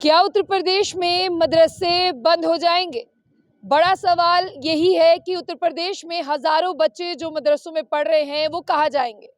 क्या उत्तर प्रदेश में मदरसे बंद हो जाएंगे? बड़ा सवाल यही है कि उत्तर प्रदेश में हजारों बच्चे जो मदरसों में पढ़ रहे हैं वो कहाँ जाएंगे,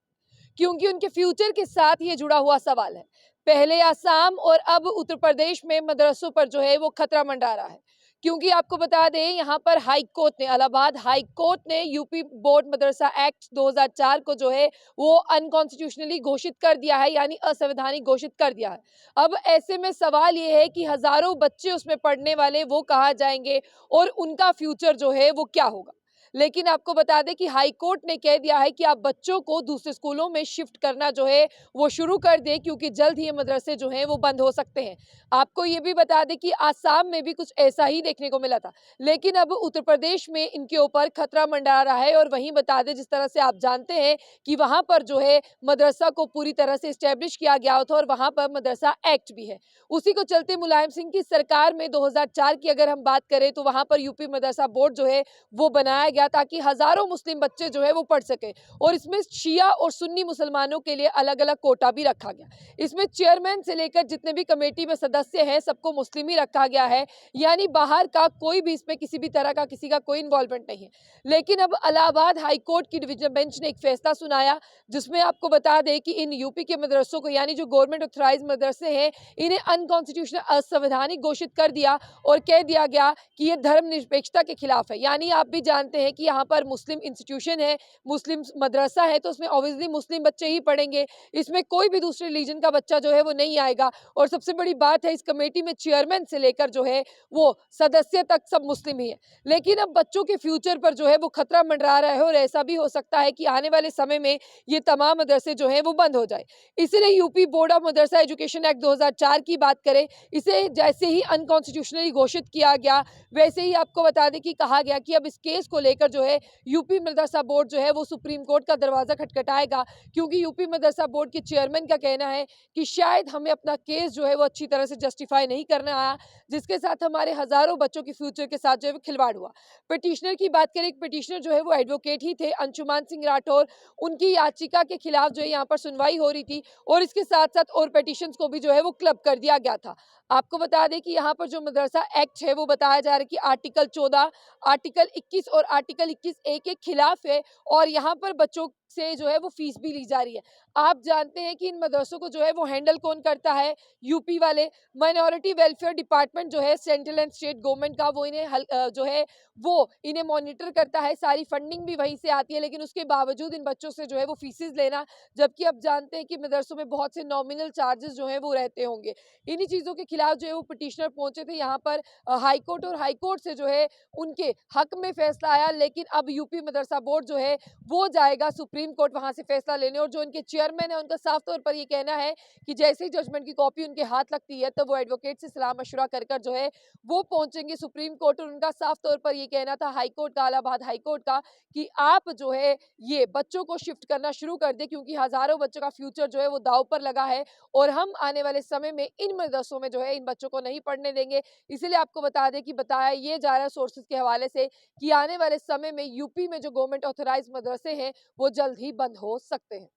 क्योंकि उनके फ्यूचर के साथ ये जुड़ा हुआ सवाल है। पहले आसाम और अब उत्तर प्रदेश में मदरसों पर जो है वो खतरा मंडरा रहा है, क्योंकि आपको बता दें यहाँ पर हाई कोर्ट ने, इलाहाबाद हाई कोर्ट ने यूपी बोर्ड मदरसा एक्ट 2004 को जो है वो अनकॉन्स्टिट्यूशनली घोषित कर दिया है, यानी असंवैधानिक घोषित कर दिया है। अब ऐसे में सवाल ये है कि हजारों बच्चे उसमें पढ़ने वाले वो कहाँ जाएंगे और उनका फ्यूचर जो है वो क्या होगा। लेकिन आपको बता दें कि हाई कोर्ट ने कह दिया है कि आप बच्चों को दूसरे स्कूलों में शिफ्ट करना जो है वो शुरू कर दें, क्योंकि जल्द ही ये मदरसे जो हैं वो बंद हो सकते हैं। आपको ये भी बता दें कि आसाम में भी कुछ ऐसा ही देखने को मिला था, लेकिन अब उत्तर प्रदेश में इनके ऊपर खतरा मंडरा रहा है। और वहीं बता दें, जिस तरह से आप जानते हैं कि वहां पर जो है मदरसा को पूरी तरह से स्टैब्लिश किया गया था और वहां पर मदरसा एक्ट भी है। उसी को चलते मुलायम सिंह की सरकार में 2004 की अगर हम बात करें तो वहां पर यूपी मदरसा बोर्ड जो है वो बनाया गया ताकि हजारों मुस्लिम बच्चे जो है वो पढ़ सके। और इसमें शिया और सुन्नी मुसलमानों के लिए अलग अलग कोटा भी रखा गया। इसमें चेयरमैन से लेकर जितने भी कमेटी में सदस्य हैं सबको मुस्लिम ही रखा गया है, यानी बाहर का कोई भी इसमें किसी भी तरह का किसी का कोई इन्वॉल्वमेंट नहीं है। लेकिन अब इलाहाबाद हाई कोर्ट की डिवीजन बेंच ने एक फैसला सुनाया, जिसमें आपको बता दें कि इन यूपी के मदरसों को, यानी जो गवर्नमेंट ऑथराइज मदरसे हैं, इन्हें अनकॉन्स्टिट्यूशनल असंवैधानिक घोषित कर दिया और कह दिया गया कि ये धर्मनिरपेक्षता के खिलाफ है। यानी आप भी जानते हैं कि यहाँ पर मुस्लिम इंस्टीट्यूशन है, मुस्लिम मदरसा है, तो उसमें ऑब्वियसली मुस्लिम बच्चे ही पढ़ेंगे। इसमें कोई भी दूसरे रिलीजन का बच्चा जो है वो नहीं आएगा। और सबसे बड़ी बात है, इस कमेटी में चेयरमैन से लेकर जो है वो सदस्य तक सब मुस्लिम ही है। लेकिन अब बच्चों के फ्यूचर पर जो है वो खतरा मंडरा रहा है और ऐसा भी हो सकता है कि आने वाले समय में ये तमाम मदरसे जो है वो बंद हो जाए। इसलिए UP board of Madrasa education act 2004 की बात करें, इसे जैसे ही अनकॉन्स्टिट्यूशनली घोषित किया गया, वैसे ही आपको बता दें कि कहा गया कि अब इस केस को लेकर जो है यूपी मदरसा बोर्ड जो है वो सुप्रीम कोर्ट का दरवाजा खटखटाएगा, क्योंकि यूपी मदरसा बोर्ड के चेयरमैन का कहना है कि शायद हमें अपना केस जो है वो अच्छी तरह से जस्टिफाई नहीं करना आया, जिसके साथ हमारे हजारों बच्चों के फ्यूचर के साथ जो है वो खिलवाड़ हुआ। पिटिशनर की बात करें, पिटिशनर जो है वो एडवोकेट ही थे, अंशुमान सिंह राठौर। उनकी याचिका के खिलाफ जो है यहाँ पर सुनवाई हो रही थी और इसके साथ साथ और पिटिशंस को भी जो है वो क्लब कर दिया गया था। आपको बता दें कि यहाँ पर जो मदरसा एक्ट है वो बताया जा रहा है कि आर्टिकल 14, आर्टिकल 21 और आर्टिकल 21A के खिलाफ है और यहाँ पर बच्चों से जो है वो फीस भी ली जा रही है। आप जानते हैं कि इन मदरसों को जो है वो हैंडल कौन करता है? यूपी वाले माइनॉरिटी वेलफेयर डिपार्टमेंट जो है सेंट्रल एंड स्टेट गवर्नमेंट का, वो इन्हें जो है वो इन्हें मॉनिटर करता है। सारी फंडिंग भी वहीं से आती है, लेकिन उसके बावजूद इन बच्चों से जो है वो फीसेस लेना, जबकि अब जानते हैं कि मदरसों में बहुत से नॉमिनल चार्जेस जो है वो रहते होंगे। इन्हीं चीजों के खिलाफ जो है वो पिटिशनर पहुंचे थे यहाँ पर हाई कोर्ट, और हाई कोर्ट से जो है उनके हक में फैसला आया। लेकिन अब यूपी मदरसा बोर्ड जो है वो जाएगा सुप्रीम कोर्ट वहां से फैसला लेने, और जो उनके चेयरमैन है उनका साफ तौर पर ये कहना है कि जैसे ही जजमेंट की कॉपी उनके हाथ लगती है तब वो एडवोकेट से सलाह मशवरा कर कर जो है वो पहुंचेंगे सुप्रीम कोर्ट। और उनका साफ तौर पर ये कहना था हाई कोर्ट का, इलाहाबाद हाई कोर्ट का, कि आप जो है ये बच्चों को शिफ्ट करना शुरू कर दे, क्योंकि हजारों बच्चों का फ्यूचर जो है वो दांव पर लगा है और हम आने वाले समय में इन मदरसों में जो है इन बच्चों को नहीं पढ़ने देंगे। इसीलिए आपको बता दें कि बताया ये जा रहा है सोर्सेज के हवाले से कि आने वाले समय में यूपी में जो गवर्नमेंट ऑथराइज मदरसे हैं वो जल्द ही बंद हो सकते हैं।